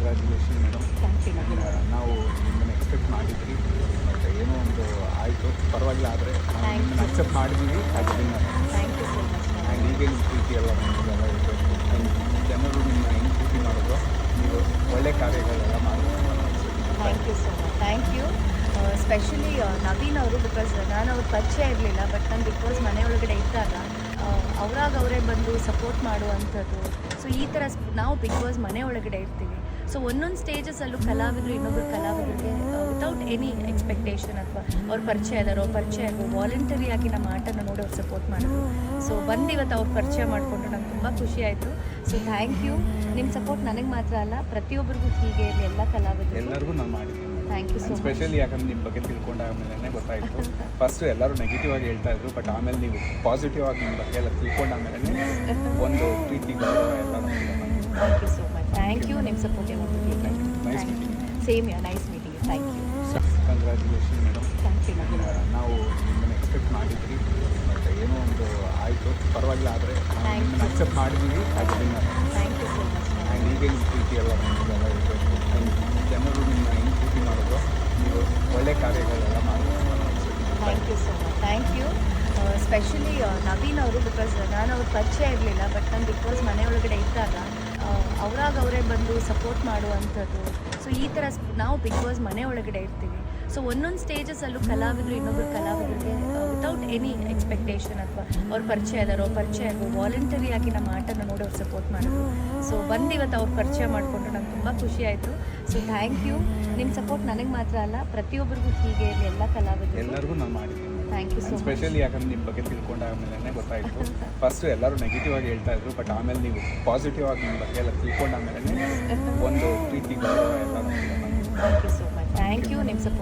Congratulation madam. Thank you ma'am. ನಾವು ನಿಮ್ಮನ್ನು expect ಮಾಡಿದ್ವಿ, ಬಟ್ ಏನೋ ಒಂದು ಆಯಿತು, ಪರವಾಗಿಲ್ಲ. ಆದರೆ ನಾವು Thank ನಿಮ್ಮನ್ನು you. ಅಕ್ಸೆಪ್ಟ್ ಮಾಡಿದ್ದೀವಿ ಅದರಿಂದ. Thank you so much ma'am. And ಹೀಗೆ ನಿಮ್ಮ ಪ್ರೀತಿ ಎಲ್ಲ ನಮಗೆಲ್ಲ ಇದೆ. ಆ್ಯಂಡ್ ಜನರು ನಿಮ್ಮ ಹೆಂಗೆ ಪ್ರೀತಿ ಮಾಡೋದು, ನೀವು ಒಳ್ಳೆ ಕಾರ್ಯಗಳೆಲ್ಲ ಮಾಡಬೇಕು. Thank you so much. Thank you. Specially Naveen ಅವರು, ಬಿಕಾಸ್ ನಾನು ಅವ್ರ ಪರಿಚಯ ಇರಲಿಲ್ಲ, ಬಟ್ ನಾನು ಬಿಗ್ ಬಾಸ್ ಮನೆಯೊಳಗಡೆ ಇದ್ದಾಗ ಅವರಾಗ ಅವರೇ ಬಂದು ಸಪೋರ್ಟ್ ಮಾಡುವಂಥದ್ದು. ಸೊ ಈ ಥರ ನಾವು ಬಿಗ್ ಬಾಸ್ ಮನೆ ಒಳಗಡೆ ಇರ್ತೀವಿ. ಸೊ ಒಂದೊಂದು ಸ್ಟೇಜಸಲ್ಲೂ ಕಲಾವಿದರು ಇನ್ನೊಬ್ಬರು ಕಲಾವಿದರಿಗೆ ವಿತೌಟ್ ಎನಿ ಎಕ್ಸ್ಪೆಕ್ಟೇಷನ್ ಅಥವಾ ಅವ್ರ ಪರಿಚಯ ಇದ್ದಾರೋ ಪರಿಚಯ ಆಗೋ ವಾಲಂಟರಿಯಾಗಿ ನಮ್ಮ ಆಟನ ನೋಡಿ ಅವ್ರು ಸಪೋರ್ಟ್ ಮಾಡಿದ್ರು. ಸೊ ಬಂದು ಇವತ್ತು ಅವ್ರು ಪರಿಚಯ ಮಾಡಿಕೊಂಡು ನಂಗೆ ತುಂಬ ಖುಷಿ ಆಯಿತು. So thank you. ನಿಮ್ಮ ಸಪೋರ್ಟ್ ನನಗೆ ಮಾತ್ರ ಅಲ್ಲ, ಪ್ರತಿಯೊಬ್ಬರಿಗೂ ಹೀಗೆ ಇರಲಿ, ಎಲ್ಲ ಕಲಾವಿದರು. ಎಲ್ಲರಿಗೂ ನಾನು ಮಾಡಿದ್ದೀನಿ. Thank you so much. Specially ಯಾಕಂದ್ರೆ ನಿಮ್ಮ ಬಗ್ಗೆ ತಿಳ್ಕೊಂಡಾದ್ಮೇಲೆ ಗೊತ್ತಾಯಿತು. ಫಸ್ಟು ಎಲ್ಲರೂ ನೆಗೆಟಿವ್ ಆಗಿ ಹೇಳ್ತಾ ಇದ್ರು, ಬಟ್ ಆಮೇಲೆ ನೀವು ಪಾಸಿಟಿವ್ ಆಗಿ ನಿಮ್ಮ ಬಗ್ಗೆ ಎಲ್ಲ ತಿಳ್ಕೊಂಡಾದ್ಮೇಲೆ ಒಂದು ಪ್ರೀತಿ ಗೌರವ ಎಲ್ಲ ನಮಗೆ ಬಂತು. Thank you so much. Thank you. ನಿಮ್ಮ ಸಪೋರ್ಟ್ ಯಾವತ್ತೂ ಬೇಕು. Nice thank you. Meeting. Same you. Nice meeting you. Thank you. Congratulation madam. Thank you ma'am. ನಾವು ನಿಮ್ಮನ್ನು ಎಕ್ಸ್ಪೆಕ್ಟ್ ಮಾಡಿದ್ವಿ, ಬಟ್ ಏನೋ ಒಂದು ಆಯಿತು, ಪರವಾಗಿಲ್ಲ. ಆದರೆ ನಾವು Thank ನಿಮ್ಮನ್ನು you. ಅಕ್ಸೆಪ್ಟ್ ಮಾಡಿದ್ದೀವಿ ಅದರಿಂದ. Thank you so much ma'am. And ಹೀಗೆ ನಿಮ್ಮ ಪ್ರೀತಿ ಎಲ್ಲ ನಮಗೆಲ್ಲ ಇದೆ. ಆ್ಯಂಡ್ ಜನರು ನಿಮ್ಮ ಹೆಂಗೆ ಪ್ರೀತಿ ಮಾಡೋದು, ನೀವು ಒಳ್ಳೆ ಕಾರ್ಯಗಳೆಲ್ಲ ಮಾಡಬೇಕು. Thank you so much. Thank you. Specially Naveen ಅವರು, ಬಿಕಾಸ್ ನಾನು ಅವ್ರ ಪರಿಚಯ ಇರಲಿಲ್ಲ, ಬಟ್ ನಾನು ಬಿಗ್ ಬಾಸ್ ಮನೆಯೊಳಗಡೆ ಇದ್ದಾಗ ಅವರಾಗ ಅವರೇ ಬಂದು ಸಪೋರ್ಟ್ ಮಾಡುವಂಥದ್ದು. ಸೊ ಈ ಥರ ನಾವು ಬಿಗ್ ಬಾಸ್ ಮನೆ ಒಳಗಡೆ ಇರ್ತೀವಿ. ಸೊ ಒಂದೊಂದು ಸ್ಟೇಜಸಲ್ಲೂ ಕಲಾವಿದರು ಇನ್ನೊಬ್ಬರು ಕಲಾವಿದರಿಗೆ ವಿತೌಟ್ ಎನಿ ಎಕ್ಸ್ಪೆಕ್ಟೇಷನ್ ಅಥವಾ ಅವ್ರ ಪರಿಚಯ ಇದ್ದಾರೋ ಪರಿಚಯ ಆಗೋ ವಾಲಂಟರಿಯಾಗಿ ನಮ್ಮ ಆಟನ ನೋಡಿ ಅವ್ರು ಸಪೋರ್ಟ್ ಮಾಡಿದ್ರು. ಸೊ ಬಂದು ಇವತ್ತು ಅವ್ರು ಪರಿಚಯ ಮಾಡಿಕೊಂಡು ನಂಗೆ ತುಂಬ ಖುಷಿ ಆಯಿತು. So thank you. ನಿಮ್ಮ ಸಪೋರ್ಟ್ ನನಗೆ ಮಾತ್ರ ಅಲ್ಲ, ಪ್ರತಿಯೊಬ್ಬರಿಗೂ ಹೀಗೆ ಇರಲಿ, ಎಲ್ಲ ಕಲಾವಿದರು. ಎಲ್ಲರಿಗೂ ನಾನು ಮಾಡಿದ್ದೀನಿ. Thank you so much. Specially ಯಾಕಂದ್ರೆ ನಿಮ್ಮ ಬಗ್ಗೆ ತಿಳ್ಕೊಂಡಾದ್ಮೇಲೆ ಗೊತ್ತಾಯಿತು. ಫಸ್ಟು ಎಲ್ಲರೂ ನೆಗೆಟಿವ್ ಆಗಿ ಹೇಳ್ತಾ ಇದ್ರು, ಬಟ್ ಆಮೇಲೆ ನೀವು ಪಾಸಿಟಿವ್ ಆಗಿ ನಿಮ್ಮ ಬಗ್ಗೆ ಎಲ್ಲ ತಿಳ್ಕೊಂಡಾದ್ಮೇಲೆ ಒಂದು ಪ್ರೀತಿ ಗೌರವ ಎಲ್ಲ ನಮಗೆ ಬಂತು. Thank you so much. Thank you. ನಿಮ್ಮ ಸಪೋರ್ಟ್